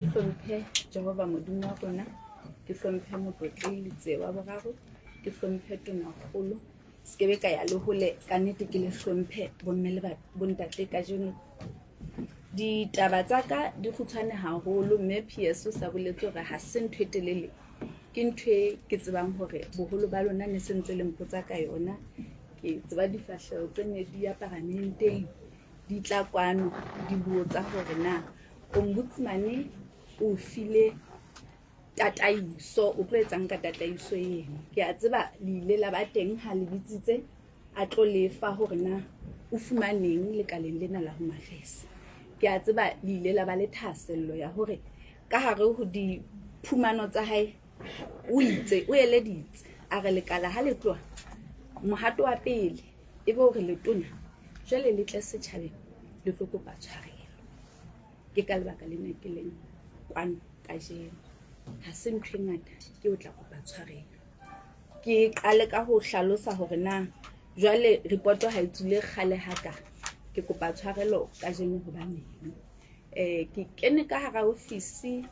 Hlomphe Jehova Modimo wa rona, ke hlomphe motlotlehi wa boraro, ke hlomphe tonakgolo, skebe ka ya le hole ka nnete ke le hlomphe bomme le bontate kajeno. Ditaba tsa ka di kgutshwane haholo, mme PS o sa boletse hore ha se ntho e telele, ke ntho e ke tsebang hore boholo ba lona ne se ntse le mpotsa ka yona. Ke tseba difahleho tse ne di ya Parlamenteng di tla kwano di botsa hore na ombudsman o file tataiso, o tlo etsang ka tataiso eno. Ke a tseba le ile la ba teng ha le bitsitse a tlo lefa hore na o fumaneng lekaleng lena la Home Affairs. Ke a tseba le ile la ba le thahasello ya hore ka hare ho diphumano tsa hae o itse o eleditse a re lekala ha le tloha mohato wa pele ebe hore letona jwale le tle setjhabeng le tlo kopa tshwarelo. Ke ka lebaka lena ke leng kwano kajeno, ha se ntho e ngata ke o tla kopa tshwarelo. Ke qale ka ho hlalosa hore na jwale report ha e tswile kgale haka, ke kopa tshwarelo kajeno hobaneng. Ke kene ka hara ofisi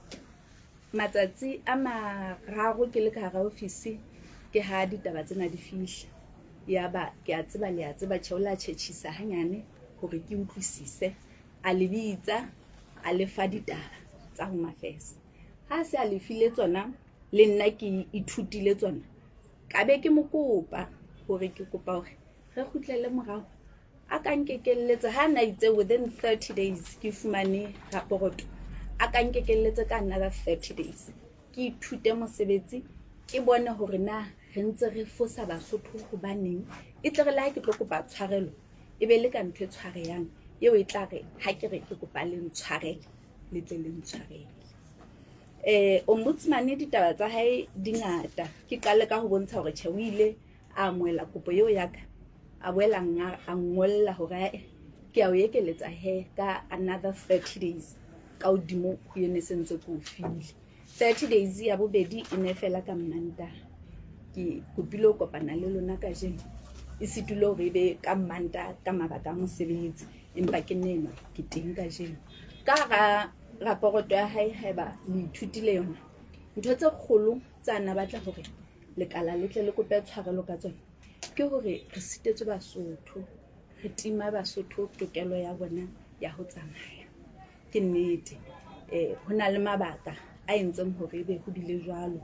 matsatsi a mararo ke le ka hara ofisi ke ha ditaba tsena di fihla. Yaba ke a tseba le a tseba tjheola tjhetjhisa hanyane hore ke utlwisise, a le bitsa a lefa ditaba tsa Home Affairs. Ha se a lefile tsona le nna ke ithutile tsona, ka be ke mo kopa hore ke kopa hore re kgutlele morao a ka nkekelletsa ha na itse within 30 days ke fumane raporoto, a ka nkekelletsa ka another 30 days ke ithute mosebetsi, ke bone hore na re ntse re fosa Basotho hobaneng. E tle re le ha ke tlo kopa tshwarelo e be le ka ntho e tshwareyang eo e tla re ha ke re ke kopa le ntshwarele le tle le ntshwarele. Ombudsman ditaba tsa hae di ngata, ke qale ka ho bontsha hore tjhe o ile a amohela kopo eo ya ka, a boela a ngolla hore ke a o ekeletsa he ka another 30 days ka hodimo ho yene se ntse ke o file. 30 days ya bobedi e ne fela ka Mantaha. Ke kopile ho kopana le lona kajeno e situle hore ebe ka Mantaha ka mabaka a mosebetsi, empa ke neno ke teng kajeno. Ka hara raporoto ya hae haeba le ithutile yona, ntho tse kgolo tsa na batla hore lekala le tle le kope tshwarelo ka tsona ke hore re sitetswe Basotho, re tima Basotho tokelo ya bona ya ho tsamaya. Ke nnete ho na le mabaka a entseng hore ebe ho bile jwalo.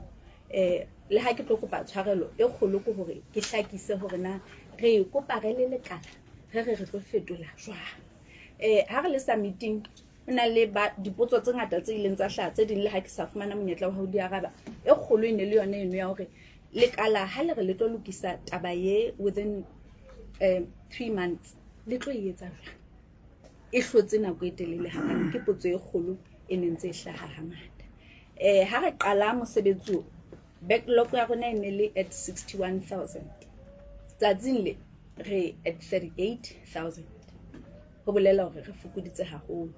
Le ha ke tlo kopa tshwarelo e kgolo ke hore ke hlakise hore na re kopa re le lekala re tlo fetola jwang. Ha re le submitting ho na le dipotso tse ngata tse ileng tsa hlaha, tse ding le ha ke sa fumana monyetla wa ho di araba. E kgolo e ne le yona eno ya hore lekala ha le re le tlo lokisa taba ye within 3 months le tlo etsa jwang. E hlotse nako e telele hakana, ke potso e kgolo e neng tse hlaha hangata. Ha re qala mosebetsi o, backlog ya rona e ne le at 61,000, tsatsing le re at 38,000. Ho bolela hore re fokoditse haholo,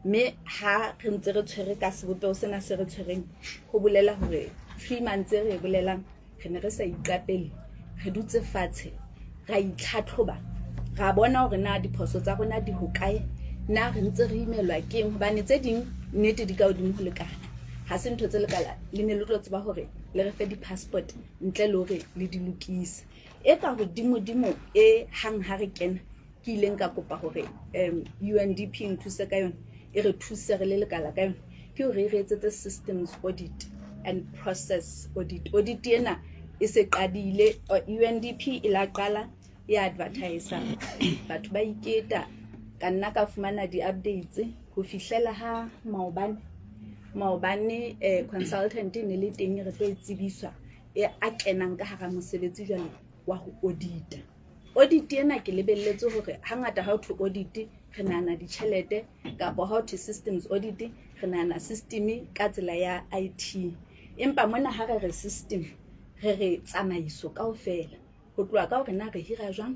mme ha re ntse re tshwere ka sebopeho sena se re tshwereng, ho bolela hore 3 months re bolelang re ne re sa iqapele, re dutse fatshe ra itlhatlhoba, ra bona hore na diphoso tsa rona di hokae, na re ntse re imelwa keng, hobane tse ding nnete di ka hodimo ho lekana. Ha se ntho tse lekala le ne le tlo tseba hore le re fe di-passport ntle le hore le di lokise. E ka hodimo e hang ha re kena ke ileng ka kopa hore UNDP nthuse ka yona, e re thuse re le lekala ka yona, ke hore re etsetse systems audit and process audit. Audit ena e se qadile, UNDP e la qala ya advertise, batho ba iketa, ka nna ka fumana di-updates ho fihlela ha maobane consultant ne le teng re tlo tsebiswa a kenang ka hara mosebetsi jwale wa ho audita. Audit ena ke lebelletse hore hangata ha ho thwe audit re nahana ditjhelete, kapa ha ho thwe systems audit re nahana system ka tsela ya IT, empa mona ha re system re tsamaiso kaofela, ho tloha ka hore na re hira jwang,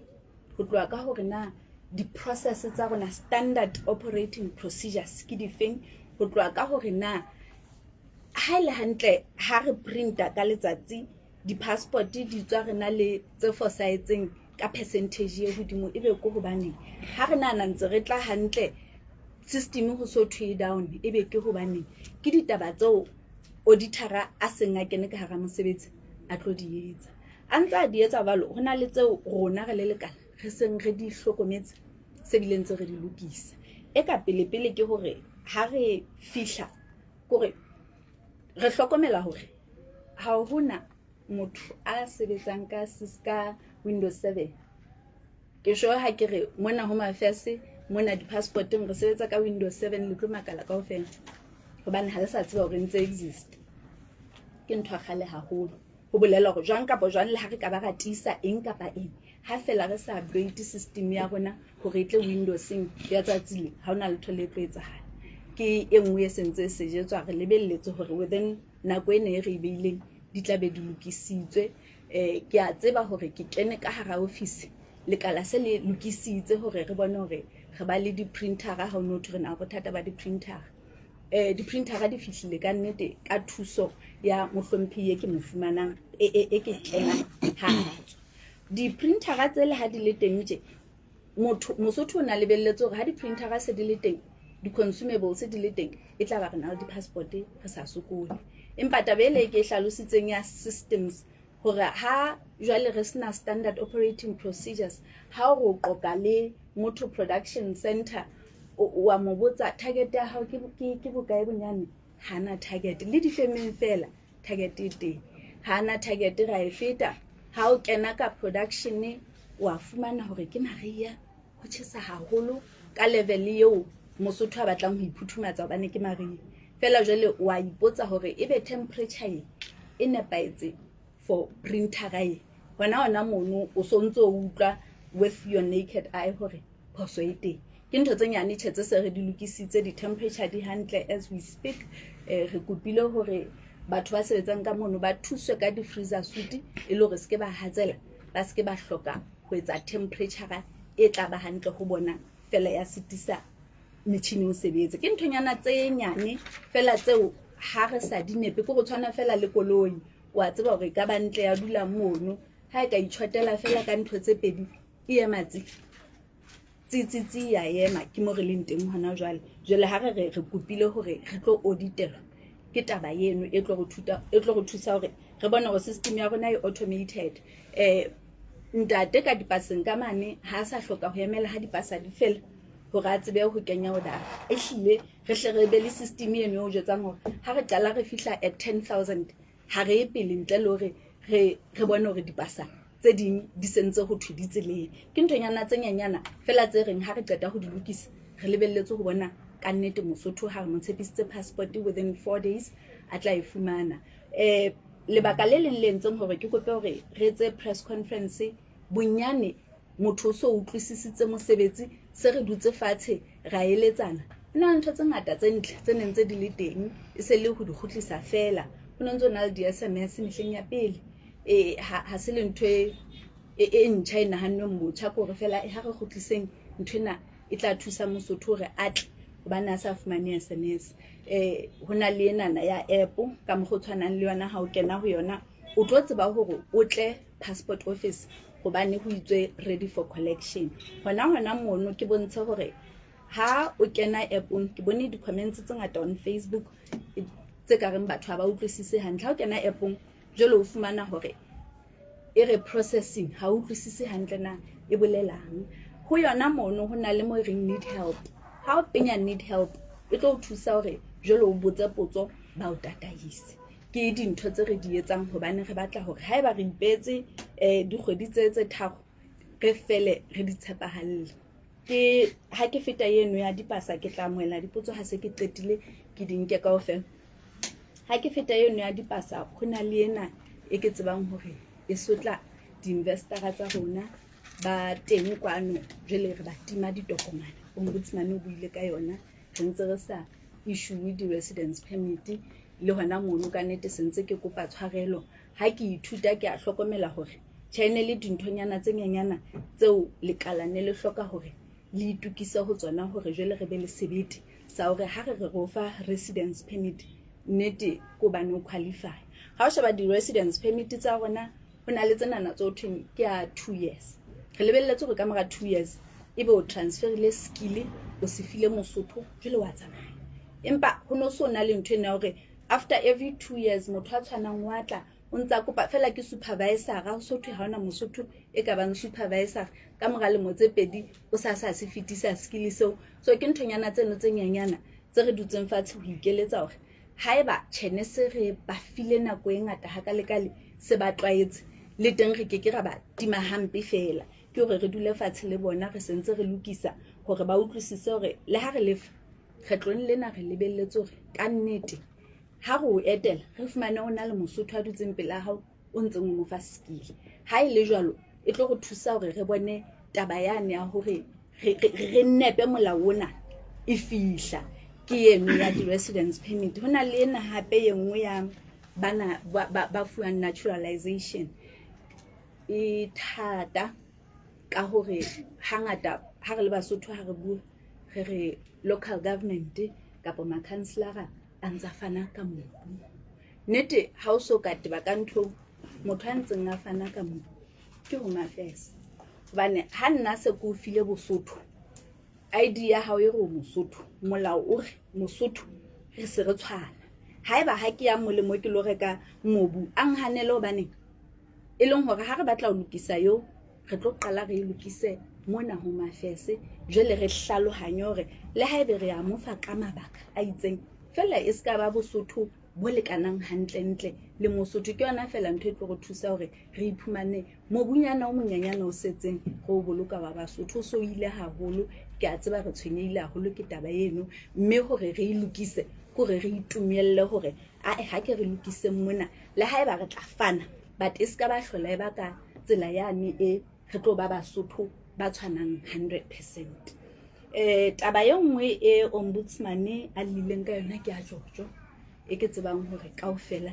ho tloha ka hore na di-process tsa rona, standard operating procedures ke difeng, ho tloha ka hore na ha ile hantle ha re printa ka letsatsi di-passport di tswa re na le tse fosahetseng ka percentage e hodimo, ebe ko hobane ha re nahana ntse re tla hantle system ho so thwe down ebe ke hobane ke ditaba tseo auditora a seng a kene ka hara mosebetsi a tlo di etsa a ntse di etsa balo hona le tseo rona re le lekala re seng re di hlokometse se bileng tse re di lokisa e ka pele ke hore ha re fihla kore re hlokomela hore ha hona motho a sebetsang ka Cisco Windows 7 ke sure ha ke re mona Home Affairs mona di passporteng re sebetsa ka Windows 7 le tlo makala kaofela hobane ha le sa tseba hore ntse exist ke ntho a khale haholo ho bolela hore jwang kapa jwang le ha re ka ba ratisa eng kapa eng ha fela re sa update system ya rona hore itle Windowsing ya tsatsile ha ona le thole tlo etsahala ke engwe e sentse se jetswa re lebelletse hore within nako ene e re ibeileng di tla be di lokisitswe ke a tseba hore ke kene ka hara office lekala se le lokisitse hore re bone hore re ba le di printer ha ono thwe na bothata ba di printer di printer di fihlile ka nnete ka thuso ya mohlomphiye ke mofumanang e ke kena ha di printer tse le ha di le teng tje mosotho o na lebelletse hore ha di printer se di le teng di consumables di le teng e tla ba re na le di passport re sa sokole empa tabele ke hlalositseng ya systems hore ha jwale re sena standard operating procedures ha o qoqa le motor production center wa mo botsa target ya hao ke bokae bonyane hana target le difemeng fela target e teng hana target ra e feta ha o kena ka production wa fumana hore ke mariya ho tshisa haholo ka level eo mosotho a batlang ho iphuthumatsa hobane ke mariya fela jwale wa ipotsa hore ebe temperature e nepaetse for printer gae hona mono o sontso o utlwa with your naked eye hore phoso e teng ke ntho tse nyane tshetse se re di lokisitse di temperature di hantle as we speak re kopile hore batho ba sebetsang ka mono ba thuswe ka di freezer suit e le hore seke ba hatsela ba seke ba hloka ho etsa temperature e tla ba hantle go bona fela ya sitisa metjhini o sebetse ke nthonyana tse nyane fela tseo ha re sa di nepe go tshwana fela le koloi wa tseba hore ka ba ntle ya dula mono ha e ka itshotela fela ka ntho tse pedi e ematsi tsitsitsi ya ema ke mo re leng teng hona jwale ha re kopile hore re tlo auditela ke taba yeno e tlo go thusa hore re bone hore system ya rona e automated ntate ka dipaseng ka mane ha sa hloka ho emela ha dipasa di fela hore a tsebe ho kenya order e hlile re be le system eno o jetsang hore ha re qala re fihla at 10,000 ha re pele ntle le hore re bone hore dipasa tse ding di sentse ho thwe di tseleng ke nthonyana tse nyanyana fela tse reng ha re qeta ho di lokisa re lebelletse ho bona ka nnete mosotho ha re mo tshepisitse passport within 4 days a tla e fumana lebaka le leng le ntseng hore ke kope hore re etse press conference bonyane motho so utlwisisitse mosebetsi se re dutse fatshe ra eletsana nna ntho tse ngata tse ntle tse neng tse di le teng e se le ho di khutlisa fela ho ntse na le di SMS mehleng ya pele ha se le ntho e ntjha e nahaneng motjha ko re fela ha re khutliseng nthwena e tla thusa mosotho hore atle hobane a sa fumane SMS hona le enana ya app ka mo go tshwanang le yona ha o kena ho yona o tlo tseba hore o tle passport office hobane ho itswe ready for collection hona mono ke bontshe hore ha o kena appong ke bone di comments tse ngata on Facebook tse ka reng batho ba utlwisise hantle ha o kena appong jelo o fumana hore e re processing ha o utlwisise hantle na e bolelang ho yona mono ho na le mo ring need help ha o penya need help e tlo thusa hore jelo o botsa potso ba o tataise ke dintho tse re di etsang hobane re batla hore ha eba re ipetse dikgwedi tse tharo re fele re di tshepahalle ke ha ke feta yeno ya dipasa ke tla moela dipotso ha se ke qetile ke dinke kaofela ha ke feta yeno ya dipasa hona le ena e ke tsebang hore e sotla di investor tsa rona ba teng kwano jele re ba tima ditokomane ombudsman o buile ka yona re ntse re sa issue di residence permit le hona mono ka nete sentse ke kopa tshwarelo ha ke ithuta ke a hlokomela hore channel le dinthonyana tse nyanyana tseo lekalane le hloka hore le itukise ho tsona hore jele re be le sebete sa hore ha re rofa residence permit nete ko ba no qualify ha o sheba di residence permit tsa rona hona le tsenana tsothweng ke a 2 years re lebelletse hore ka mora 2 years ebe o transferile skill o se file Mosotho jwale wa tsamaya. Empa ho no so na le ntho ena hore after every 2 years motho a tshwanang wa tla o ntsa kopa fela ke supervisor ga so thwe ha ona Mosotho e ka bang supervisor ka mora le motse pedi o sa se fitisa skill so ke nthonyana tseno tse nyanyana tse re dutseng fatshe ho ikeletsa hore haeba tšhenese re ba file nako e ngata ha kale se ba tlwaetse le teng re ke ra ba tima hampe fela ke hore re dule fatshe le bona re sentse re lokisa hore ba utlwisise hore le ha re lefa kgetlong lena re lebelletse hore ka nnete ha go etela re fumane o na le Mosotho a dutseng pela hao o ntseng o mo fa skill ha ile jwalo e tlo go thusa hore re bone taba yane ya hore re nepe molao ona e fihla ke eno ya di-residence permit. Hona le ena hape ye nngwe ya bana ba fuwang naturalization e thata ka hore hangata ha re le Basotho ha re bua re local government kapa ma-councillor a ntsa fana ka mobu. Nnete ha o so ka teba ka ntho motho a ntseng a fana ka mobu ke Home Affairs hobane ha nna se ko file Bosotho ID ya hao e re o Mosotho molao o re Mosotho re se re tshwana haeba ha ke ya molemo ke lo reka mobu a nghanele hobane e leng hore ha re batla ho lokisa yo re tlo qala re lokise mona Home Affairs jwale re hlalohanye hore le haebe re a mofa ka mabaka a itseng fela e ska ba Bosotho bo lekanang hantle le Mosotho ke yona fela ntho e tlo go thusa hore re iphumane mobunyana o monyanyana o setseng go boloka ba Basotho so ile haholo ke a tseba re tshwenyeile haholo ke taba eno mme hore re ilokise gore re itumelle hore ha ke re lokise mona le haeba re tla fana but e ska ba hlola e ba ka tsela yane e re tlo ba Basotho ba tshwanang 100%. Taba ye nngwe e ombudsman a lileng ka yona ke a Jojo e ke tsebang hore kaofela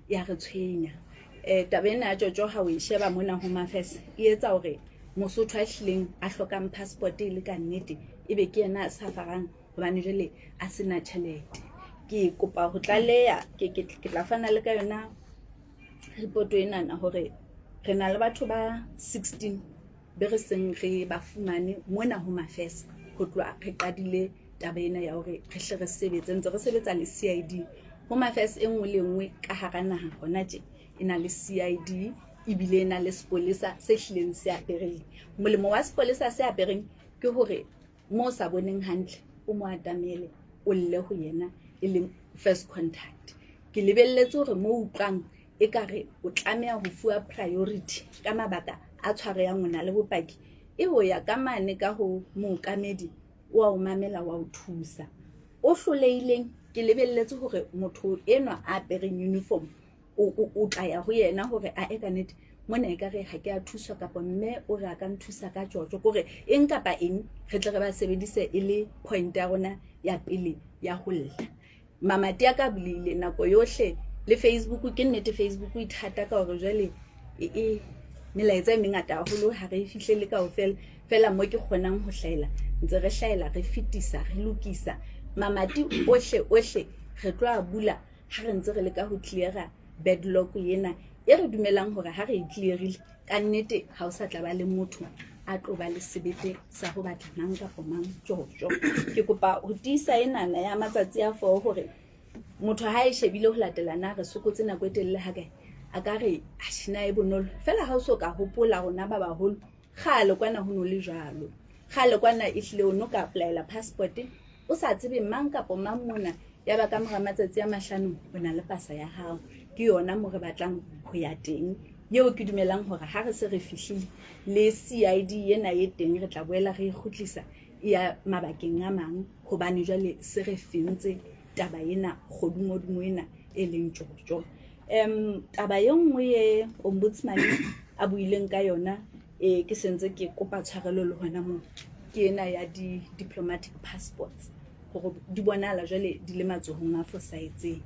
ya re tshwenya. Taba ena ya Jojo ha o e sheba mona Home Affairs e etsa hore Mosotho a hlileng a hlokang passport e le ka nnete ebe ke yena a safarang hobane jwale a sena tjhelete. Ke kopa ho tlaleya ke tla fana le ka yona report ena na hore re na le batho ba 16 be re seng re ba fumane mona Home Affairs ho tloa re qadile taba ena ya hore re hle re sebetse ntse re sebetsa le CID. Home Affairs e nngwe le nngwe ka hara naha hona tje e na le CID ebile ena le sepolesa se hlileng se apereng. Molemo wa sepolesa se apereng ke hore mo sa boneng hantle o mo atamele o lle ho yena e leng first contact. Ke lebelletse hore mo utlwang e kare o tlameha ho fuwa priority ka mabaka a tshwarehang ona le bopaki e ho ya ka mane ka ho mookamedi wa o mamela wa o thusa o hlolehileng. Ke lebelletse hore motho enwa a apereng uniform o tla ya ho yena hore a eka nnete mona e kare ha ke a thuswa kapa mme o re a ka nthusa ka Jojo kore eng kapa eng re tle re ba sebedise e le point ya rona ya pele ya ho lla. Mamati ya ka bulile nako yohle le Facebook ke nnete Facebook e thata ka hore jwale melaetsa e mengata haholo ha re fihlele kaofela fela mo ke kgonang ho hlahela ntse re hlahela re fitisa re lokisa mamati ohle re tlo a bula ha re ntse re le ka ho cleara bedlock yena e re dumelang hore ha re e clearile ka nnete ha o sa tla ba le motho a tlo ba le sebete sa ho batla mang kapa mang Jojo. Ke kopa ho tiisa enana ya matsatsi a 4 hore motho ha e shebile ho latelana re sokotse nako e telele ha kae a ka re a shina e bonolo fela ha o so ka hopola rona ba baholo kgale kwana ho no le jwalo kgale kwana e hlile o no ka applyela passport o sa tsebe mang kapa mang mona ya ba ka mora matsatsi a 5 o na le pasa ya hao ke yona mo re batlang ho ya teng yeo ke dumelang hore ha re se re fihlile le CID yena ye teng re tla boela re ikhutlisa ya mabakeng a mang hobane jwale se re fentse taba ena kgodumodumo ena e leng Jojo. Taba ye nngwe ye ombudsman a buileng ka yona ke sentse ke kopa tshwarelo le hona mo ke ena ya diplomatic passports hore di bonala jwale di le matsohong a fosahetseng.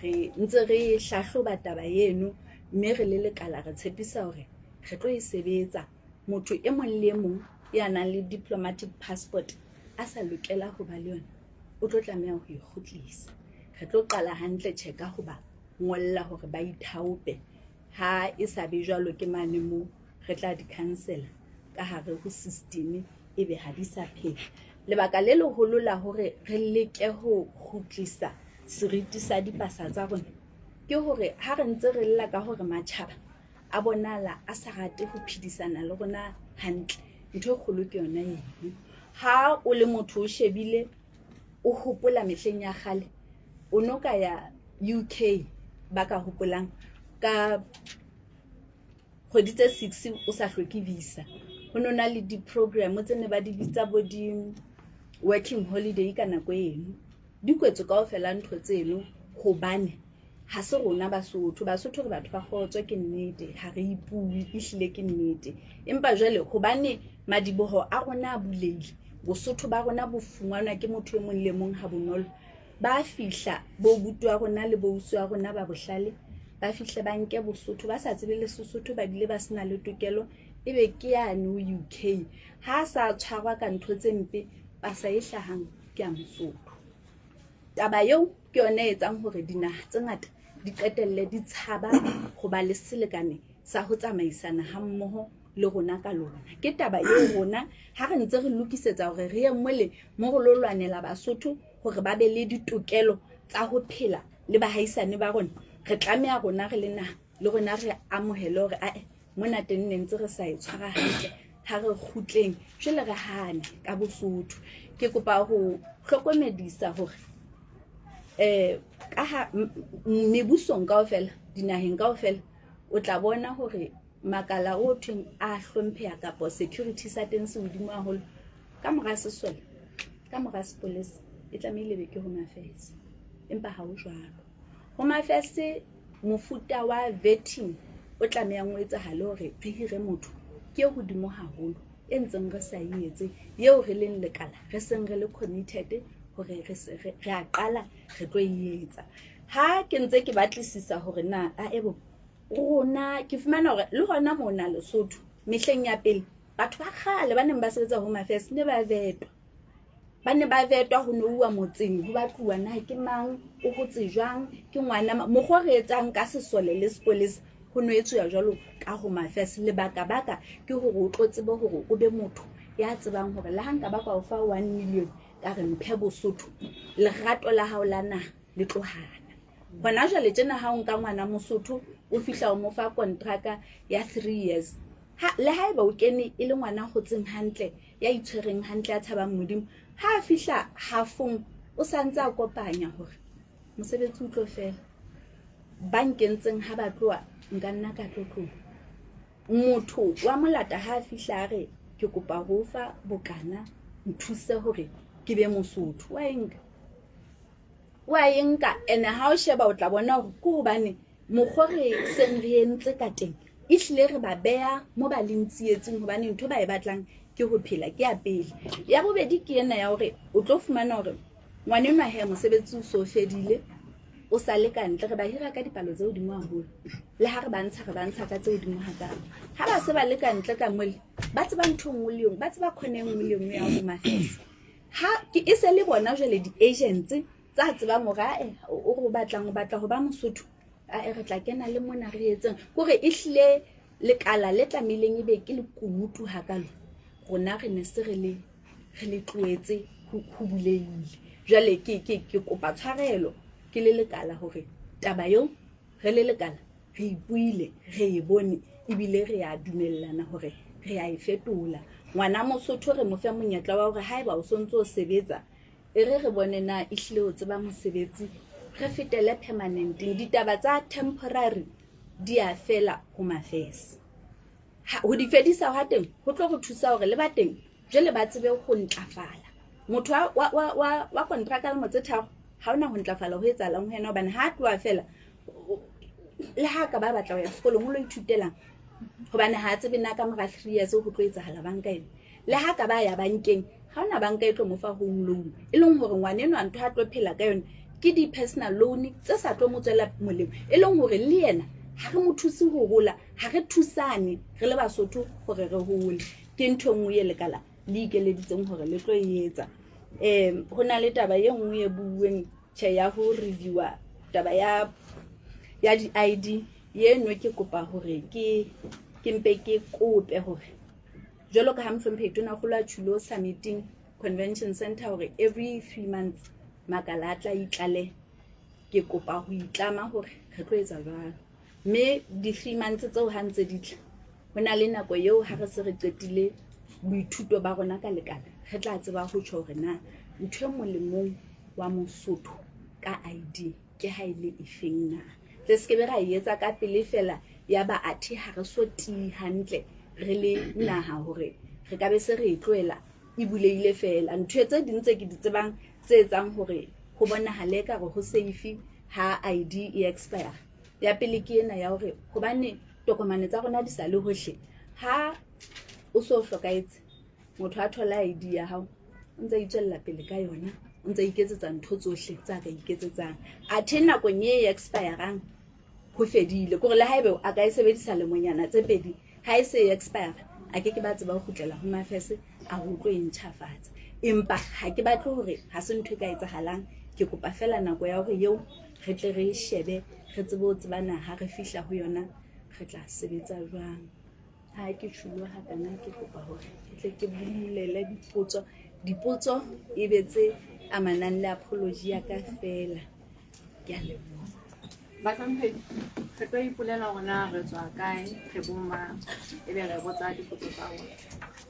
Re ntse re hlahloba taba yeno mme re le lekala re tshepisa hore re tlo e sebetsa. Motho e mong le e mong ya nang le diplomatic passport a sa lokela ho ba le yona o tlo tlameha ho ikhutlisa. Re tlo qala hantle checka ho ba ngolla hore ba ithaope ha e sa be jwalo ke mane mo re tla di cancel ka hare ho system ebe ha di sa phela lebaka le leholo la hore re leke ho kgutlisa seriti sa dipasa tsa rona ke hore ha re ntse re lla ka hore matjhaba a bonala a sa rate ho phedisana le rona hantle, ntho e kgolo ke yona eno. Ha o le motho o shebile o hopola mehleng ya kgale, o no ka ya UK ba ka hopolang ka kgwedi tse 6 o sa hloke visa, ho nona le di-program tse ne ba di bitsa bo di-working holiday ka nako eno. Di kwetse kaofela ntho tseno hobane ha se rona Basotho re batho ba kgotswe ke nnete, ha re ipui ehlile ke nnete. Empa jwale hobane madiboho a rona a buleile, Bosotho ba rona bo fungwanwa ke motho e mong le mong ha bonolo, ba fihla bo butu wa rona le bo usu wa rona ba bohlale, ba fihle ba nke Bosotho ba sa tsebe le Sesotho, ba bile ba sena le tokelo, ebe ke yane o UK ha sa tshwarwa ka ntho tse mpe, ba sa e hlahang ke a Mosotho. Taba eo ke yona e etsang hore dinaha tse ngata di qetelle di tshaba ho ba le selekane sa ho tsamaisana ha mmoho le rona ka lona. Ke taba eo rona ha re ntse re lokisetsa hore re ye mmele mo go lo lwanela Basotho hore ba be le ditokelo tsa ho phela le bahaisane ba rona, re tlameha rona re le naha le rona re amohele hore mona teng ne ntse re sa e tshwara hantle, ha re kgutleng jwale re hane ka Bosotho. Ke kopa ho hlokomedisa hore ka ha mebusong kaofela, dinaheng kaofela, o tla bona hore makala o thweng a hlompheha kapa security sa teng se hodimo haholo, ka mora sesole, ka mora sepolesa, e tlamehile be ke Home Affairs. Empa ha o jwalo. Home Affairs mofuta wa vetting o tlamehang o etsahale hore re hire motho ke hodimo haholo, e ntseng re sa etse, eo re leng lekala re seng re le committed hore re a qala re tlo etsa. Ha ke ntse ke batlisisa hore na rona ke fumana hore le hona mona Lesotho mehleng ya pele batho ba kgale ba neng ba sebetsa Home Affairs ne ba vetwa, ba ne ba vetwa ho nouwa motseng ho batluwa na ke mang, o hotse jwang, ke ngwana mokgo re etsang ka sesole le sepolesa ho no etsuwa jwalo ka Home Affairs. Lebaka ke hore o tlo tsebe hore o be motho ya tsebang hore le hanka ba ka o fa 1 million ka re mphe Bosotho, lerato la hao la naha le tlo hana. Hona jwale tjena ha o nka ngwana Mosotho o fihla o mo fa kontraka ya 3 years, le haeba o kene e le ngwana hotseng hantle, ya itshwereng hantle, a thabang Modimo, ha a fihla hafong o santse a kopanya hore mosebetsi o tlo fela, ba nkentseng ha ba tloa nka nna ka tlotlong. Motho wa molata ha a fihla a re ke kopa ho fa bokana nthuse hore ke be Mosotho, wa enka ene ha o sheba o tla bona hore ke hobane mokgo re seng re entse ka teng ehlile re ba beha mo ba leng tsietseng, hobane ntho ba e batlang ke ho phela ke ya pele. Ya bobedi ke ena ya hore o tlo fumana hore ngwanenwa he mosebetsi o so fedile, o sa le ka ntle, re ba hira ka dipalo tse hodimo haholo, le ha re bantsha ka tse hodimo hakalo. Ha ba se ba le ka ntle ka mole, ba tseba ntho nngwe le nngwe, ba tseba khone nngwe le nngwe ya Home Affairs. Ha ke e se le bona jwale di-agents tsa tsebang hore o batla ho ba Mosotho, re tla kena le mona re etseng kore ehlile lekala le tlamehileng ebe ke lekunutu hakalo, rona re ne se re le tloetse ho buleile. Jwale ke kopa tshwarelo ke le lekala hore taba eo re le lekala re ipuile, re e bone, ebile re a dumellana hore re a e fetola. Ngwana Mosotho re mo fe monyetla wa hore haeba o sontso o sebetsa, re bone na ehlile o tseba mosebetsi, re fetele permanent. Ditaba tsa temporary di a fela Home Affairs. Ho di fedisa ha teng ho tlo go thusa hore le ba teng jwale ba tsebe go ntlafala. Motho wa kontraka le motse tharo ha ona ho ntlafala ho etsahalang ho yena, hobane ha tloa fela le ha ka ba batla ho ya sekolong o lo ithutelang, hobane ha tsebe na ka mora 3 years ho tlo etsahala banka ena. Le ha ka ba ya bankeng, ha ona banka e tlo mo fa home loan, e leng hore ngwanenwa ntho ha tlo phela ka yona ke di personal loan tse sa tlo mo tswela molemo, e leng hore le yena ha re mo thuse ho hola, ha re thusane re le Basotho hore re hole. Ke ntho nngwe e lekala le ikeleditseng hore le tlo e etsa. Ho na le taba e nngwe e buuweng ya ho reviewa taba ya di-ID eno. Ke kopa hore ke mpe ke kope hore jwalo ka ha Mohlomphehi Tona kgolo a Thulo submitting convention center hore every 3 months makala a tla itlale ke kopa ho itlama hore re tlo etsa jwalo mme di 3 months tseo ha ntse di tla hona le nako eo ha re se re qetile boithuto ba rona ka lekala re tla tseba ho tjho hore na ntho mo le mong wa Mosotho ka ID ke ha ile efeng na le se ke be ra etsa ka pele fela ya ba athi ha re so ti hantle re le naha hore re ka be se re tloela e buleile fela ntho tse ding tse ke di tsebang tse etsang hore ho bonahale ka re ho safe ha ID e expire ya pele ke ena ya hore hobane tokomane tsa rona di sa le hohle ha o so hlokaetse motho a thola ID ya hao ntse itjella pele ka yona ntse iketsetsa ntho tsohle tsa ka iketsetsang athe nakong e expirang ho fedile gore le haebe a ka e sebedisa le monyana tse pedi ha e se expire a ke ba tseba ho kgutlela ho mafese a ho tlo intjhafatsa empa ha ke batle hore ha se ntho e ka etsahalang ke kopa fela nako ya hore eo re tle re shebe re tsebe ho tsebana ha re fihla ho yona re tla sebetsa jwang ha ke tsholo ha kana ke kopa hore ke tle ke bulele dipotso e betse amanang le apology ya ka fela ke a leboha Batlhampedi re tlo ipolela hore na re tswa kae re bomang ebe re botsa dipotso tsa rona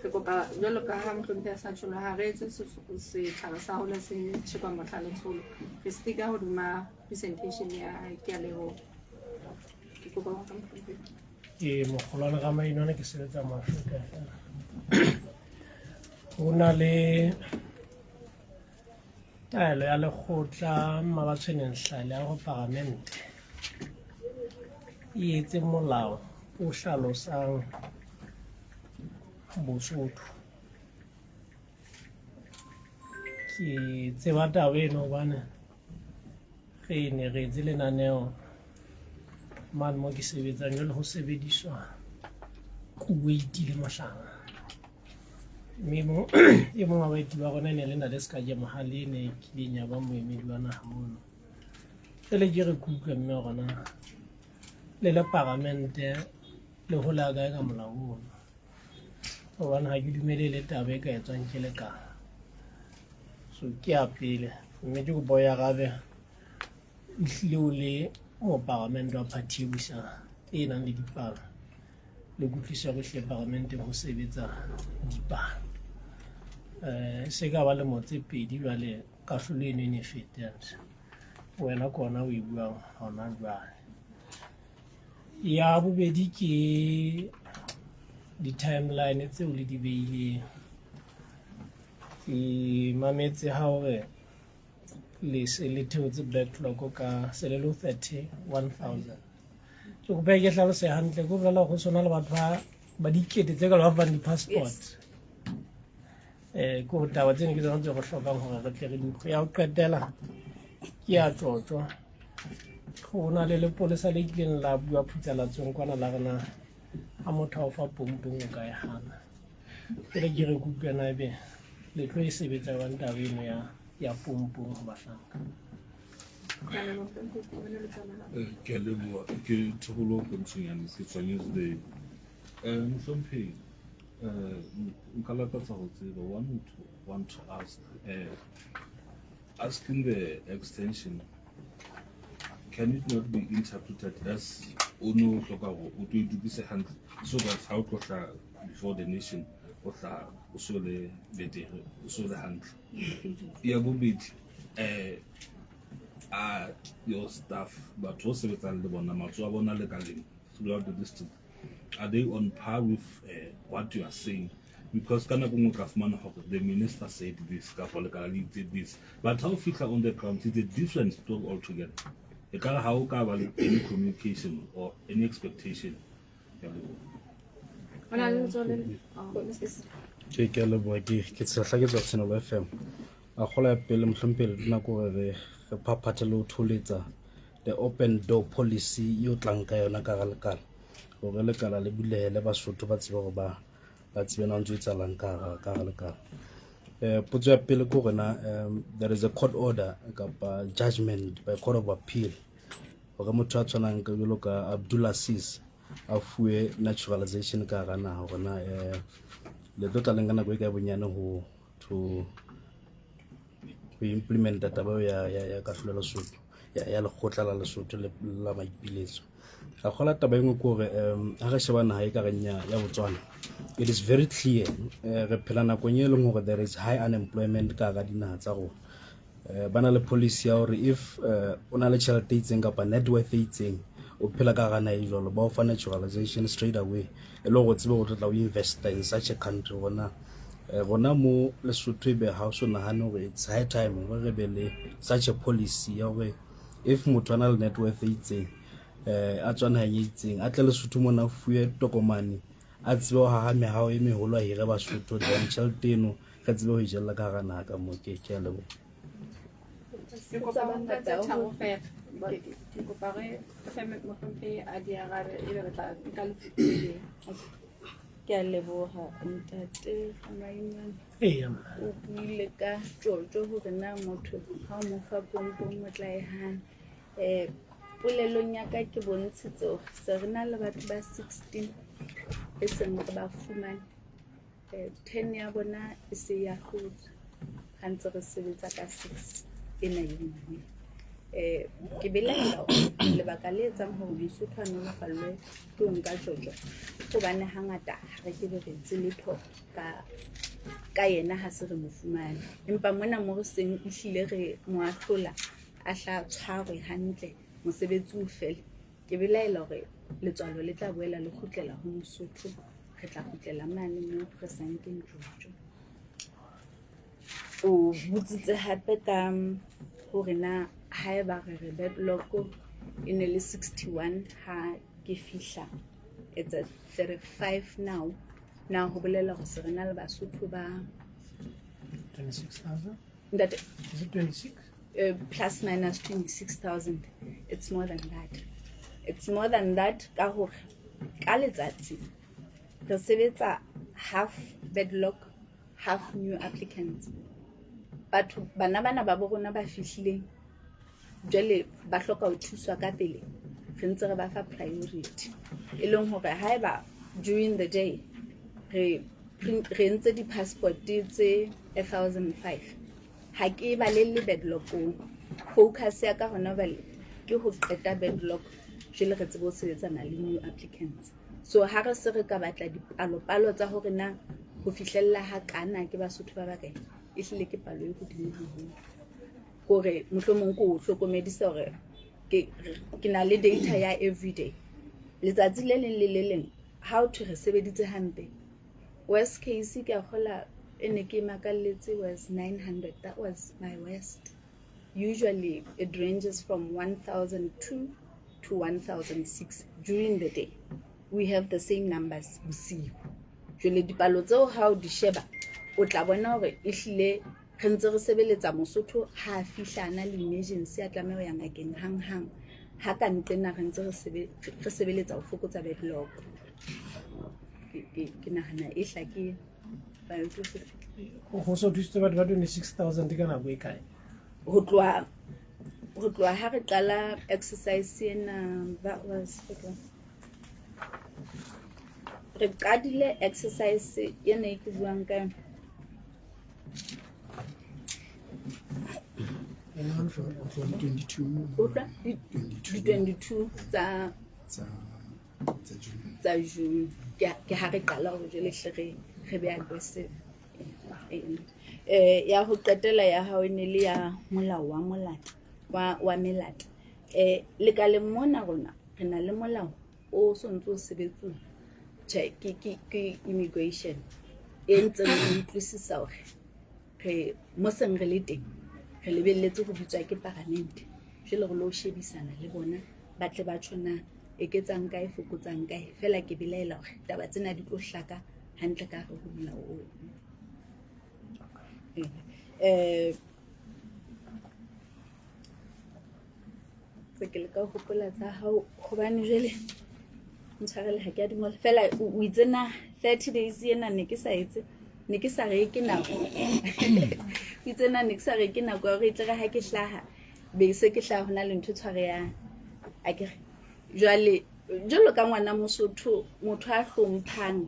re kopa jwalo ka ha mohlomphehi a sa tjholo ha re etse setlhare sa hole se tjhekwa motlhaletsholo re stika hodima presentation ya ke a leboha ke kopa ho ka mohlomphehi mogolwane ga mainone ke sebetsa mo Afrika ho na le taelo ya lekgotla mabatshwaneng hlale ya go Palamente e etse molao o hlalosang Bosotho ke tseba taba eno hobane re ne re etse lenaneo mane mo ke sebetsang jwale ho sebediswa Kuwaiti le mohlala mme e mong wa baeti ba rona ne le na le ska je mohale ne kileng ya ba moemedi wa naha mono le ke re kutlwa mme rona le Palamente le ho la ga molao ono hobane ha ke dumele le taba e ka etswang ke lekala so ke a pele mme ke go boya gabe ihlile o le mo Palamente wa party e busa e nang le dipalo le kutlwisa go hle Palamente ho sebetsa dipalo se ka ba le motse pedi jwale ka hlolo eno ne fetang wena kona o e buang hona jwale ya bobedi ke di-timeline tseo le di beileng ke mametse ha hore le se le theotse backlog ka selelo 31,000 so go ba ke hlalose hantle go bolela go sona le batho ba dikete tse ka le ba fang di-passport ko taba tsene ke tsona tse go hlokang hore re tle re di utlwe ya ho qetela ke ya tlotlo go na le lepolesa le kileng la bua phutsalatsong kwana la rena ha motho a o fa pompong o ka e hana pele ke re kutlwana ebe le tlo e sebetsa jwang taba eno ya pompong ho bahlanka ke leboha ke tsholo ke mtshunyane ke tshwanetse mohlomphehi nka lakatsa go tseba want to ask asking the extension can it not be interpreted as ono hloka go o tlo idukise hantle so that how to tla before the nation o tla o so le betere o so le hantle ya bobedi your staff but ho sebetsang le bona matso a bona le kaleng throughout the district are they on par with what you are saying? Because kana go ka fumana hore the minister said this ka pole ka le did this but how fika on the ground is a different story altogether. E ka ha o ka ba le any communication or any expectation Ona le tsole ke leboha ke tsahla ke tswa Senelo FM a gola pele mohlompele dina go re phaphatela o tholetsa the open door policy yo tlanka yona ka ga lekala gore lekala le bulele Basotho ba tseba go ba tsebe na ntse tsalang ka ga lekala potso ya pele go rena there is a court order kapa judgment by court of appeal gore motho a tshwanang ka jolo ka Abdulaziz a fuwe naturalization ka ga na gore na le tota lengana go ka bonyane ho implementa taba ya kahlolo ya Lesotho ya lekgotla la Lesotho le la maipiletso. Ga gola taba engwe ko re ha re sheba naha e ka reng ya Botswana, it is very clear re phela nakong e leng hore there is high unemployment ka ga dinaha tsa rona. Ba na le policy ya hore if o na le tjhelete e itseng kapa net worth e itseng o phela ka ga naha e jwalo, ba o fa naturalization straight away e le go tsebe go tla o investa in such a country. Rona mo Lesotho ebe ha o so nahane hore it's high time gore re be le such a policy ya hore if motho a na le net worth e itseng a tswa naheng e itseng a tle Lesotho mona fuwe tokomane a tsebe ho haha mehao e meholo a hire Basotho, then tjhelete eno re tsebe ho ijella ka hara naha ka moo. Ke a leboha. Ke kopa ho nka tse tharo fela. Ke kopa re feme mohlomphehi a di arabe ebe re tla nka lefutseng. Ke a leboha ntate Maimane. Eya O buile ka Jojo hore na motho ha o mo fa pompong o tla e hana. Polelong ya ka ke bontshitse hore se re na le batho ba 16 e seng re ba fumane. 10 ya bona e se ya hlotse ha ntse re sebetsa ka 6 ena yone. Ke belaela lebaka le etsang hore Lesotho a nolofallwe ke ho nka Jojo hobane hangata ha re ke be re etse letho ka yena ha se re mo fumane, empa mona mo re seng ehlile re mo ahlola a hla tshwarwe hantle mosebetsi o fele. Ke belaela hore letswalo le tla boela le kgutlela ho Mosotho, re tla kgutlela mane mo re sa nkeng Jojo. O butsitse hape ka hore na haeba re deadlock e ne le 61 ha ke fihla it's at 35 now ho bolela hore se re na le Basotho ba 26,000. ntate Is it 26? plus minus 26,000. It's more than that. Ka hore ka letsatsi re sebetsa half deadlock, half new applicants. Batho bana ba bo rona ba fihlileng jwale ba hloka ho thuswa ka pele, re ntse re ba fa priority e leng hore haeba during the day re ntse di-passport tse 1,500 ha ke ba le bedlockong. Focus ya ka hona bale ke ho qeta bedlock jwale re tsebe ho sebetsana le new applicants. So ha re se re ka batla dipalo tsa hore na ho fihlella ha kana ke Basotho ba bakae e hlile ke palo e hodimo haholo, hore mohlomong ko hlokomedisa hore ke na le data ya everyday letsatsi le leng le le leng ha o thwe re sebeditse hampe. Worst case ke a kgola ene ke makalletse was 900. That was my worst. Usually it ranges from 1,002 to 1,006 during the day. We have the same numbers bosiu. Jwale dipalo tseo ha o di sheba o tla bona hore e hlile re ntse re sebeletsa Mosotho ha a fihlana le emergency a tlameha ho ya ngakeng hang ha ka nqena re ntse re sebeletsa ho fokotsa bedlock. Ke nahana e hlakile ba ntse Ho so thusitse batho ba 26,000 ka nako e kae? ho tloha ha re qala exercise ena. That was re qadile exercise ena e ke buang ka from 22 22 tsa June ke ha re qala ho jele hle re be aggressive. Ya ho qetela ya hao ne le ya molao wa molata wa melata. Lekaleng mona rona re na le molao o so ntse o sebetsa ke immigration e ntse re utlwisisa hore re mo seng re le teng re lebelletse go bitswa ke parliament jwale re lo shebisana le bona ba tle ba tshwana e ketsang kae fokotsang kae fela ke belaela hore taba tsena di tlo hlaka hantle ka go molao o. ke le ka hopola tsa hao hobane jwale ntshwarele ha ke a dingole fela o itse na 30 days ena ne ke sa re ke nako itse na ne ke sa re ke nako ya re tle ha ke hlaha be se ke hlaha hona le ntho tshware ya akere jwale jolo ka ngwana Mosotho motho a hlomphang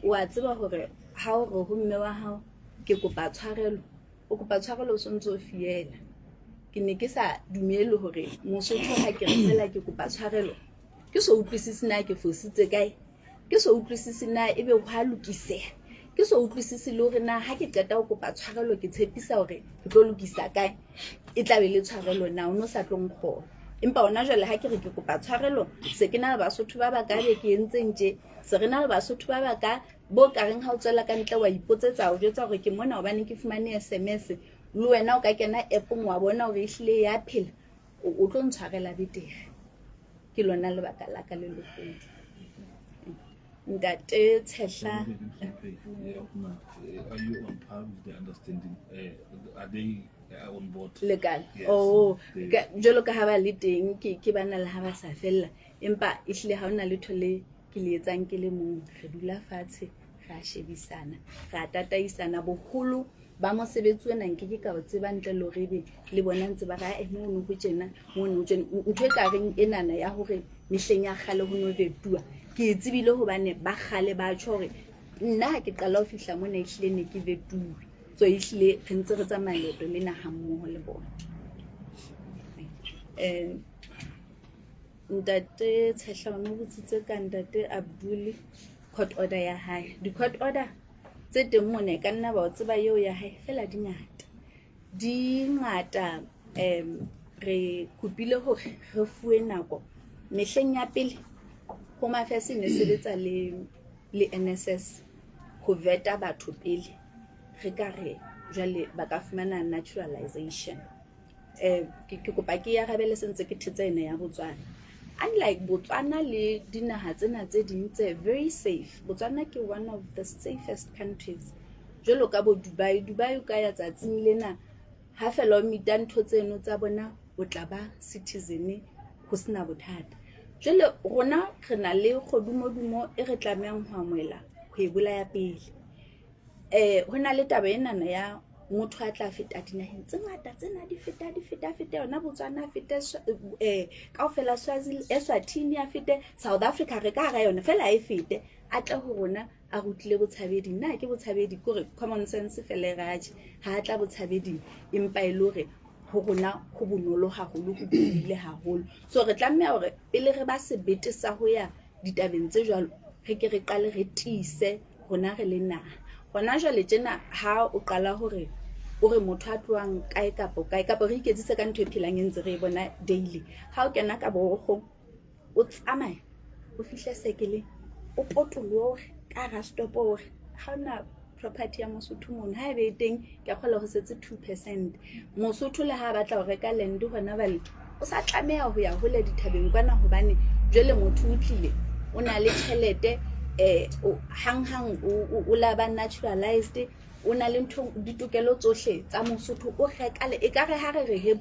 wa tseba hore ha o re ho mme wa hao ke kopa tshwarelo o kopa tshwarelo o sontso o fiela ke ne ke sa dumele hore Mosotho ha ke re fela ke kopa tshwarelo ke so utlwisise na ke fositse kae ke so utlwisise na ebe ho ha lokiseha ke so utlwisise le hore na ha ke qeta ho kopa tshwarelo ke tshepisa hore ke tlo lokisa kae e tla be le tshwarelo na o no sa tlo nkgola empa ona jwale ha ke re ke kopa tshwarelo se ke na le Basotho ba baka be ke entseng tje se re na le Basotho ba baka bo ka reng ha o tswela ka ntle wa ipotsetsa o jwetsa hore ke mona hobane ke fumane SMS le wena o ka kena app-ong wa bona hore ehlile ya phela o tlo ntshwarela betere ke lona lebaka la ka le lekgolo ntate Tshehla. Are you on par with the understanding? Are they on board? Legal. Yes, Oh, they- jwalo ka ha ba le teng ke bana le ha ba sa fella empa ehlile ha ona letho le ke le etsang ke le mong re dula fatshe ra shebisana ra tataisana boholo ba mosebetsi wena nke ke ka o tseba ntle le hore le bona ntse ba ra mo no go tjena mo no tjena ntho e ka reng enana ya hore mehleng ya khale ho no betua ke tsebile hobane ba khale ba tjho hore nna ha ke qala ho fihla mona ehlile ne ke betua so ehlile re ntse re tsamaya leeto le naha mmoho le bona ntate Tshehla mo botsitse ka ntate Abdul court order ya hae di court order tse teng mona ka nna ba o tseba eo ya hae fela di ngata re kopile hore re fuwe nako mehleng ya pele Home Affairs ne sebetsa le NSS ho veta batho pele re ka re jwale ba ka fumana naturalization ke kopa ke ya rabele sentse ke thetsa ena ya Botswana unlike Botswana le dinaha tsena tse ding tse very safe Botswana ke one of the safest countries jwalo ka bo Dubai o ka ya tsatsing lena ha fela o mita ntho tseno tsa bona o tla ba citizen ho sena bothata jwale rona re na le kgodumodumo e re tlamehang ho amoela ho e bolaya pele ho na le taba enana ya motho a tla feta dinaheng tse ngata tsena di feta yona Botswana fete kaofela Eswatini ya fete South Africa re ka ga yona fela e fete a tla ho rona a rutlile botshabedi nna ke botshabedi kore common sense fela raje ha tla botshabedi empa e lore ho rona ho bonolo haholo ho buile haholo so re tlameha hore pele re ba sebete sa ho ya ditabeng tse jwalo re ke re qale re tise rona re le naha hona jwale tjena ha o qala hore o re motho a tloang kae kapo re iketsise ka ntho e phelang entse re bona daily ha o kena ka borokgo o tsamaya o fihle sekele o potolo ka ra stop o ha ona property ya Mosotho mona ha ebe teng ke akgola ho setse 2% Mosotho le ha batla ho reka land hona bale o sa tlameha ho ya hole dithabeng kwana hobane jwale motho o tlile o na le tjhelete hang o la ba naturalized o na le ntho ditokelo tsohle tsa Mosotho o rekale e ka re ha re he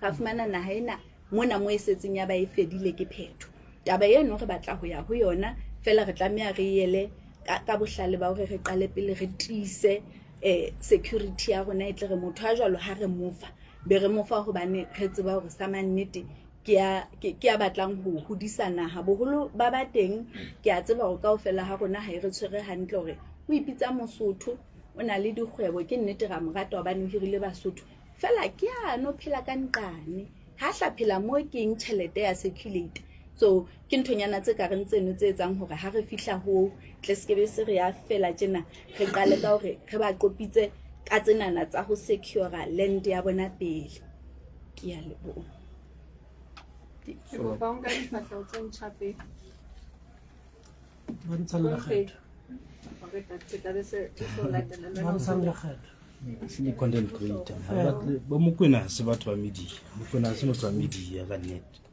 ga fumana naha ena mona mo esetseng ya ba e fedile ke phetho taba eno re batla ho ya ho yona fela re tlameha re yele ka bohlale ba hore re qale pele re tise security ya rona e tle re motho a jwalo ha re mofa be re mofa hobane re tseba hore sa mannete ke ya batlang ho hodisa naha boholo ba ba teng ke a tseba hore kaofela ha rona ha re tshwere hantle hore o ipitsa Mosotho o na le dikgwebo ke nnete ra morata hobane o hirile Basotho fela ke ya no phela ka nqane ha hlaphela mo ke eng tjhelete ya circulate so ke nthonyana tse ka reng tseno tse etsang hore ha re fihla ho tle skebe se re ya fela tjena re qale ka hore re ba qopitse ka tsenana tsa ho secure land ya bona pele ke ya leboha Ke kopa o nka difahleho tse ntjha pele. Bontshang lekgetho. Hore tla be se tlo latela le Bontshang lekgetho. Se content creator ba Mokoena ha se batho ba media Mokoena ha se motho wa media ka nnete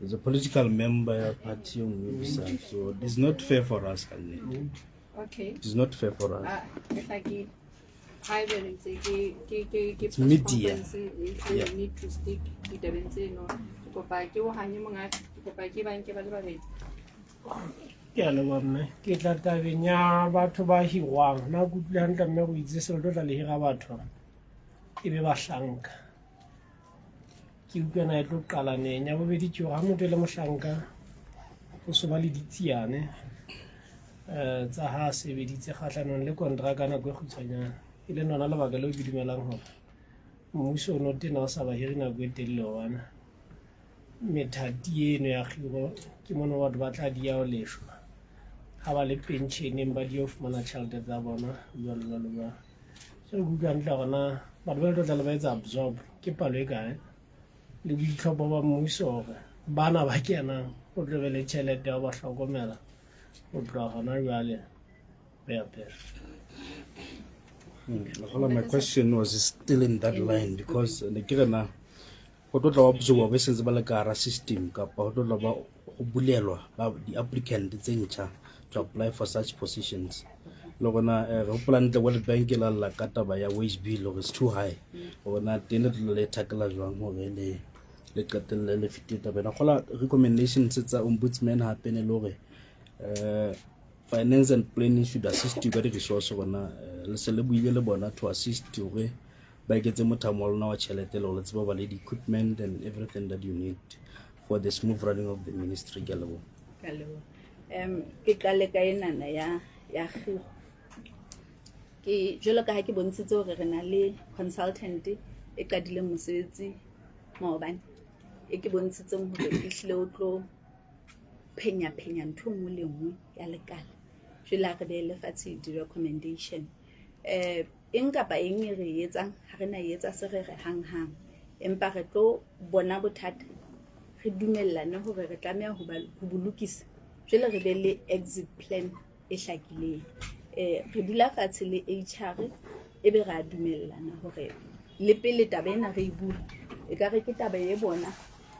is a political member ya party so it's not fair for us ka nnete Okay. it's not fair for us It's like I very say ke media. You need to stick ditabeng tseno. Ke kopa ke o hanye monga ke kopa ke ba nke ba le babedi. Ke a leboha mme ke tla tabeng ya batho ba hirwang na ke utlwile hantle mme go itse selo tlo tla le hira batho e be ba hlanka ke utlwa na e tlo qala neng ya bobedi ke ha motho e le mohlanka go so ba le ditsiane tsa ha sebeditse kgahlanong le kontraka nako e kgutshwanyana e le nona lebaka leo ke dumelang hore mmuso o no tena o sa ba hiri nako e telele hobane methati eno ya kgiro ke mono batho ba tla di ya ho leshwa ha ba le pensioneng ba di o fumana tjhelete tsa bona jwalo ba so go ka ntla gona batho ba tla ba etsa absorb ke palo e kae le boitlhopho ba mmuso hore bana ba kenang go tlobe le tjhelete ya ba hlokomela go tloga gona jwale be apere. My question was still in that line because the kirana go tlo tla ba be sentse ba le ka ra system ka pa go tlo ba go bulelwa ba di applicant tse ntšha to apply for such positions. Logona go plan the World Bank la la kataba ya wage bill is too high. Ona tene le tackle jwang ho le qetelle le fitita bena gola recommendations tsa ombudsman hape ne lore finance and planning should assist you ka resource gona le se le buile le bona to assist you re ba iketse mothamo wa lona wa tšhelete le go tseba ba le equipment and everything that you need for the smooth running of the ministry ka lebo ke kale ka enana ya khiro ke jelo ka ha ke bontshitse hore re na le consultant e qadile mosebetsi maobane e ke bontshitseng hore e hlile o tlo phenya ntho nngwe le nngwe ya lekala jela re be le fatshe di recommendation eng kapa eng re etsang ha re na etsa se re hang empa re tlo bona bothata re dumellane hore re tlameha ho bolokisa jela re be le exit plan e hlakileng re dula fatshe le HR e be ra dumellana hore le pele taba ena re bua e ka re ke taba e bona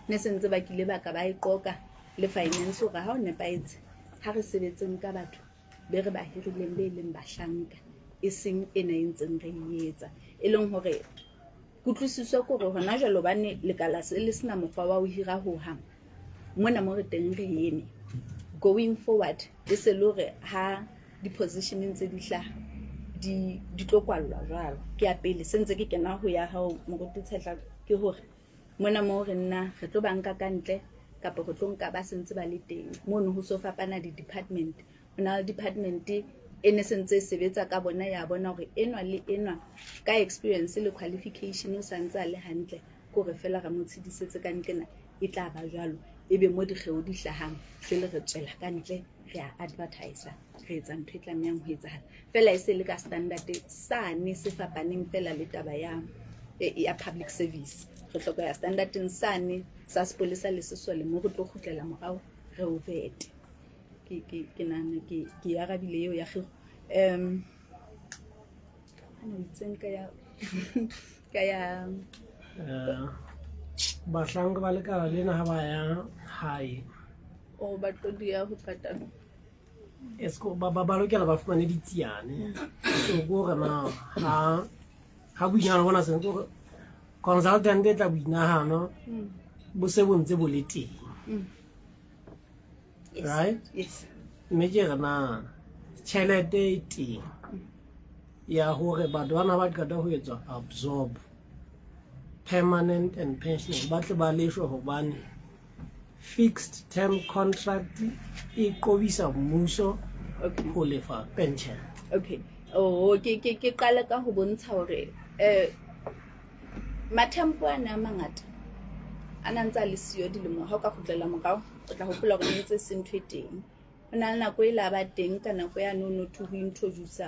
ne sentse ba kile ba ka ba iqoka le finance hore ha o nepaetse ha re sebetseng ka batho be re ba hirileng be leng bahlanka e seng ena entseng re etsa e leng hore kutlwisiswa gore hona jalo bane lekala se le sena mokgwa wa ho hira ho hang mona mo re teng re yene going forward e se le hore ha di positioning tse di hlaha di tlo kwallwa jwalo ke ya pele sentse ke kena ho ya ha mo go tsetla ke hore mona mo re nna re tlo banka ka ntle kapa go tlo nka ba sentse ba le teng mono ho so fapana di department ona department ene sentse sebetsa ka bona ya bona hore enwa le enwa ka experience le qualification o santsa le hantle gore fela ga mo tshedisetse ka ntena e tla ba jwalo ebe mo di geo di hlahang le re tswela ka ntle re a advertise re etsa ntho e tlamehang ho etsahala fela e se le ka standard sane se fapaneng fela le taba ya public service re hloka ya standarding sane sa sepolesa le sesole mo go tlo khutlela morao re ovete ke nana ke ya rabile eo ya khiro ana itseng ka ya bahlanka ba lekala lena ha ba ya hae o ba tlo dia ho patala esko ba lokela ba fumane ditsiane so go re na ha bunyana bona se go consultant e tla buinahano bo se bontse bo le teng right yes mme ke rena tšhelete teng ya hore batho bana ba qeta ho etswa absorb permanent and pension ba tle ba leshwa hobane fixed term contract e qobisa mmuso ho lefa pension. Okay ke qala ka ho bontsha hore mathempo ana mangata ana ntse le siyo dilemo ha o ka khutlela morao o tla hopola gore ntse se ntho e teng ona nna go ila ba teng ka nako ya no to ho introduce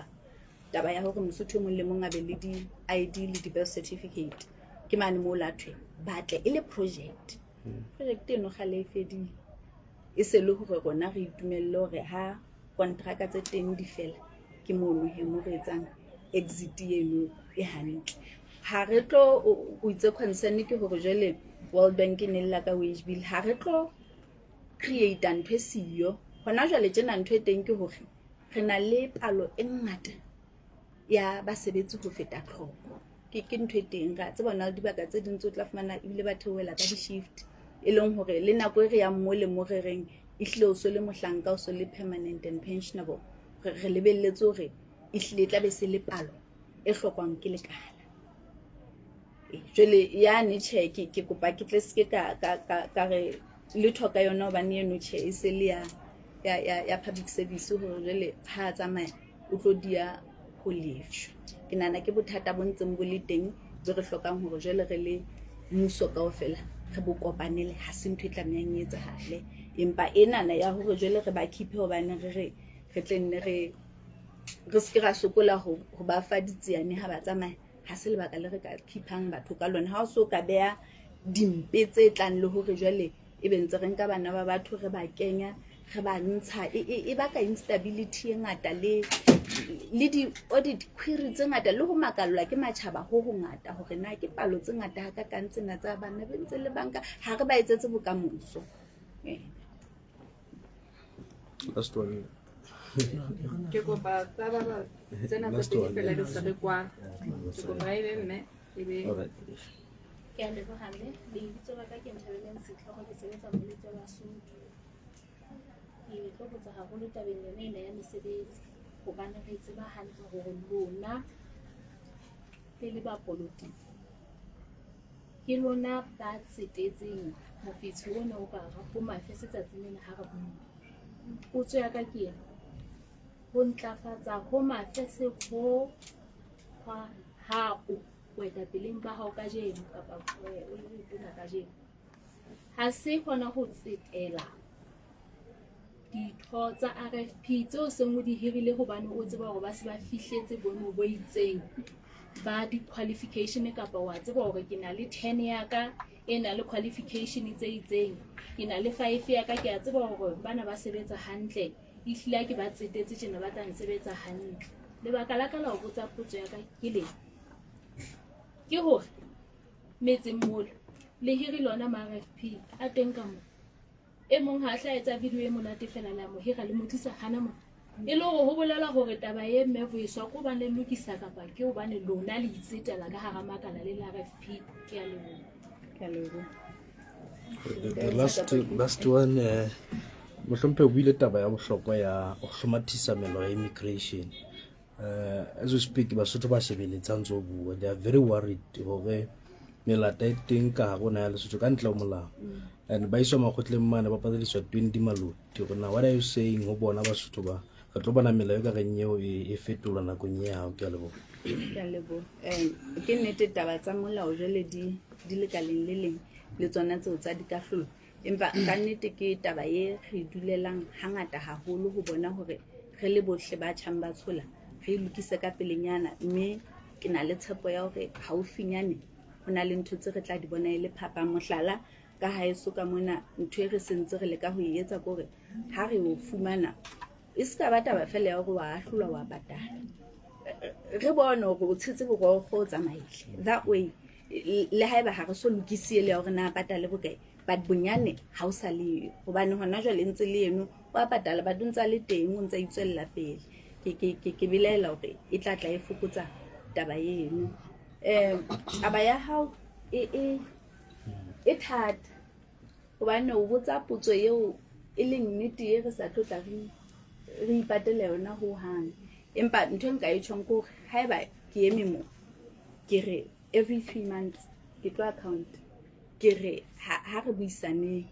taba ya hore mosotho mo le mong a be le di ID le di birth certificate ke mane mo lathwe batle ile project eno gale e fedile e se le hore rona re itumelle hore ha contract tse teng di fela ke mono he mo re etsang exit eno e hantle ha re tlo o itse concern ke hore jele World Bank ne la ka wage bill ha re tlo create ntho siyo hona jwale tjena ntho e teng ke hore re na le palo e ngata ya basebetsi ho feta tlhoko ke ntho e teng ga tse bona dibaka tse dintse o tla fumana ile ba theoela ka di shift e leng hore le nako e re ya mo le mo re reng e hlile o so le mohlanka o so le permanent and pensionable re lebelletse hore e hlile tla be se le palo e hlokwang ke lekala jwale ya ne check ke kopa ke tle se ka re le thoka yona ba ne no che e se le ya public service hore jwale ha tsamaya o tlo dia ho lefshwa ke nahana ke bothata bo ntseng bo le teng jo re hlokang hore jwale re le mmuso kaofela re bo kopanele ha se ntho e tlamehang e etsahale empa enana ya hore jwale re ba keep hobane re tle nne re se ra sokola ho ba fa ditsiane ha ba tsamaya ha se lebaka le re ka keepang batho ka lona ha o so ka beha dimpe tse tlang le hore jwale e bentse re nka bana ba batho re ba kenya re ba ntsha e baka instability e ngata le di audit query tse ngata le ho makallwa ke matjhaba ho ngata hore na ke palo tse ngata ha ka kang tsena tsa bana ba ntse le banka ha re ba etsetse bokamoso. Last one. Ke kopa tsa ba tsena tse pedi fela di sa re kwa ke kopa e be mme e be ke a lebohane le ditso ba ka ke Nthabeleng Setlhogo ke sebetsa mo letso la Sotho ke tlo botsa haholo tabeng yona ena ya mesebetsi hobane re tseba hantle hore lona le ba politiki ke lona ba tsetetseng mofetsi ona o ka ga go mafese tsatsing lena ha re bua potso ya ka ke ho ntlafatsa ho mafese ho ha boetapeleng ba hao ka jeno kapa o le tona ka jeno ha se kgona ho tsetela ditho tsa RFP tseo seng o di hirile hobane o tseba hore ba se ba fihletse boemo bo itseng ba di-qualification kapa wa tseba hore ke na le 10 ya ka e na le qualification tse itseng ke na le 5 ya ka ke a tseba hore bana ba sebetsa hantle e hlile ke ba tsetetse tjena ba tla sebetsa hantle lebaka la ka la ho botsa potso ya ka ke le ke hore metseng mole le hiri lona ma RFP a teng ka mo e mong ha hla etsa video e monate fela la mo hira le motlisa hana mo e le hore ho bolela hore taba ye mmevo e swa ko ba le lokisa kapa ke ho bane lona le itsetela ka hara makala le la RFP ke a leboha. The last one mohlompe o buile taba ya bohlokwa ya ho hlomathisa melao ya immigration. As we speak Basotho ba sebeletsang tso bua, they are very worried hore melata e teng ka gona ya Lesotho ka ntle ho molao and ba iswa makgotleng mane ba patadiswa 20 maloti gore na what are you saying ho bona Basotho ba re tlo bona melao e ka reng eo e fetola nakong ya hao ke a leboha. Ke nnete taba tsa molao jwale di le kaleng le leng le tsona tseo tsa dikahlolo empa ka nnete ke taba ye re dulelang hangata haholo ho bona hore re le bohle ba tjhang ba tshola re lokise ka pelenyana mme ke na le tshepo ya hore haufinyane hona le ntho tse re tla di bona ile phapang mohlala ka ha e soka mona ntho e re sentse re leka ho etsa gore ha re o fumana e ska ba taba fela ya hore wa ahlolwa wa patala re bona hore o tshetse boroko o tsamaile that way le haeba ha re so lokisiele ya hore na patale bokae but bonyane ha o sa le hobane hona jwale ntse le eno wa patala ba duntsa le teng o ntse itswella pele ke bilaela hore e tla e fokotsa taba eno aba ya hao e thata hobane o botsa potso eo e leng nnete e re sa tlotla re ipatela yona ho hang empa ntho nka e tshwang ko haeba ke eme mo ke re every 3 months ke tlo account ke re ha re buisane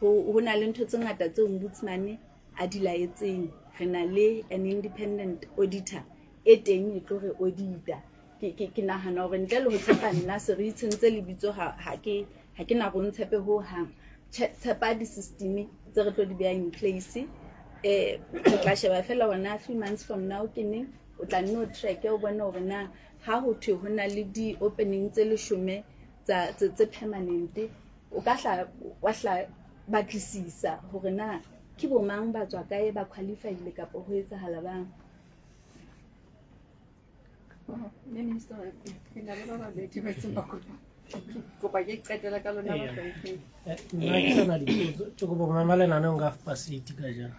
ho na le ntho tse ngata tse ombudsman a di laetseng re na le an independent auditor e teng e tlo re audita ke nahana hore ntle le ho tshepa nna se re itshentse lebitso ha ke na go ntshepe ho hang tshepa di system tse re tlo di beha in place re tla sheba fela hona 3 months from now ke neng o tla nno track o bona hore na ha ho thwe hona le di opening tse 10 tse permanent o ka hla batlisisa hore na ke bo mang ba tswa kae ba qualified kapa ho etsahala bang. Minister ke na le ba babedi ba tseba kopa ke qetela ka lona ba tla nna ke sana dipotso ke go bona malena nna nga facility ka jana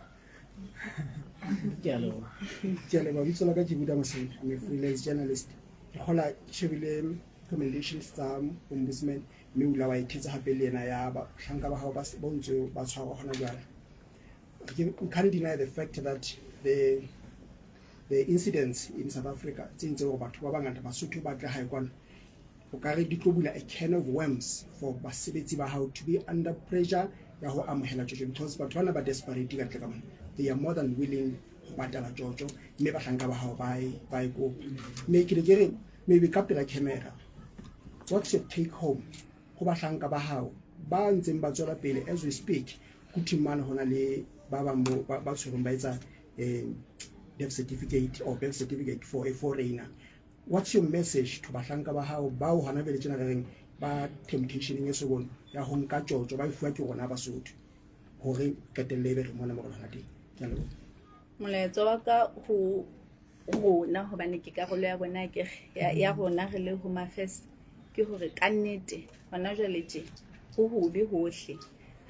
ke a leboha bitso la ka ke buda Moseng, I'm a freelance journalist. Ke kgola ke shebile recommendations tsa ombudsman mme o la wa ithetsa hape le ena ya ba hlanka ba hao ba ntse ba tshwarwa hona jwale. You can't deny the fact that the incidents in South Africa tse o batho ba bangata Basotho ba tla hae kwana o ka re di tlo bula a can of worms for basebetsi ba hao to be under pressure ya ho amohela Jojo, because batho bana ba desperate ka tle ka mona, they are more than willing ho patala Jojo, mme bahlanka ba hao ba e go mme ke re maybe ka pela camera, what's your take home ho bahlanka ba hao ba ntseng ba tswela pele as we speak go timana hona le ba ba mo ba tshwereng ba etsa death certificate or birth certificate for a foreigner? What's your message to bahlanka ba hao ba o hana bele tsena reng ba temptation e sebone ya ho nka Jojo ba ifuwa ke rona Basotho hore qetelle be re mona mo rona teng? Ke a leboha. Molaetsa wa ka ho rona hobane ke karolo ya bona ke ya rona re le Home Affairs ke hore ka nnete hona jwale tje ho hobe hohle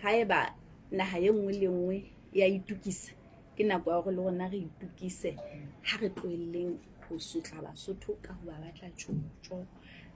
haeba naha ye nngwe le nngwe ya itukisa ke nako ya hore le rona re itukise ha re tloelleng ho sutla Basotho ka ho ba batla Jojo.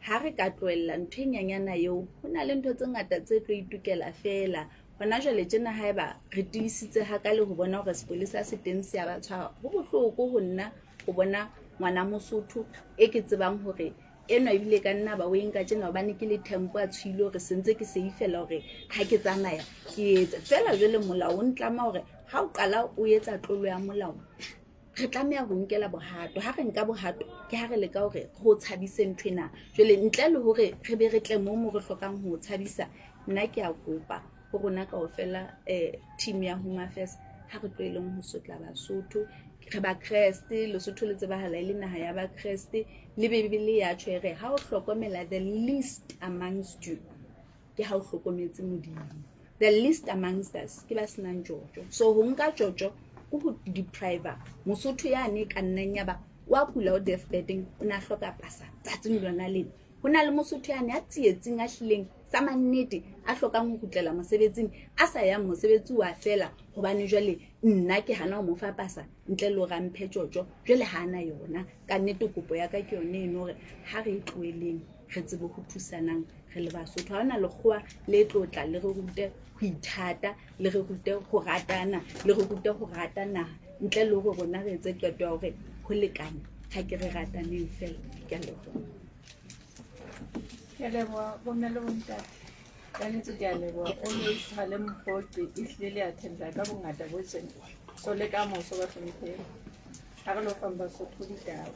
Ha re ka tloella ntho e nyanyana eo hona le ntho tse ngata tse tlo itukela fela. Hona jwale tjena haeba re tiisitse hakale ho bona hore sepolesa se teng se ya ba tshwara, ho bohloko ho nna ho bona ngwana Mosotho e ke tsebang hore eno ebile ka nna ba o enka tjena hobane ke le tempo a tshwile hore sentse ke se ifela hore ha ke tsamaya ke etsa fela jwale molao o ntlama hore ha o qala o etsa tlolo ya molao re tlameha ho nkela bohato. Ha re nka bohato ke ha re leka hore go tshabise nthwena jwale ntle le hore re be re tle mo re hlokang ho tshabisa. Nna ke a kopa ho rona kaofela team ya Home Affairs ha re tloeleng ho sotla Basotho re ba Kreste. Lesotho le tsebahala le naha ya ba Kreste, le Bebele ya tshwere ha o hlokomela the least amongst you ke ha o hlokometse Modimo, the least amongst us ke ba senang Jojo. So ho nka Jojo o ho deprive Mosotho ya ne ka nnang ya ba wa kula o deathbedding o na hloka pasa tsatsing lona lena. Hona le Mosotho ya ne a tsietsing a hlileng sa mannete a hlokang ho kgutlela mosebetsing a sa yang mosebetsi wa fela hobane jwale nna ke hana ho mo fa pasa ntle le hore mphe Jojo jwale hana yona. Ka nnete kopo ya ka ke yone eno hore ha re tloeleng re tsebe ho thusanang re le Basotho. Ha hona lekgowa le tlotla le re rute ho ithata, le re rute ho ratana, le re rute ho ratana ntle le hore rona re etse qeto ya hore ho lekane ha ke re rataneng fela. Ke a leboha. Ke a leboha bomme le bontate. Ka nnete ke a leboha always ha le mpoqi ihlile attenda ka bongata bo tsena so le ka moso ba hlomphe ha re lo famba Basotho ditaba.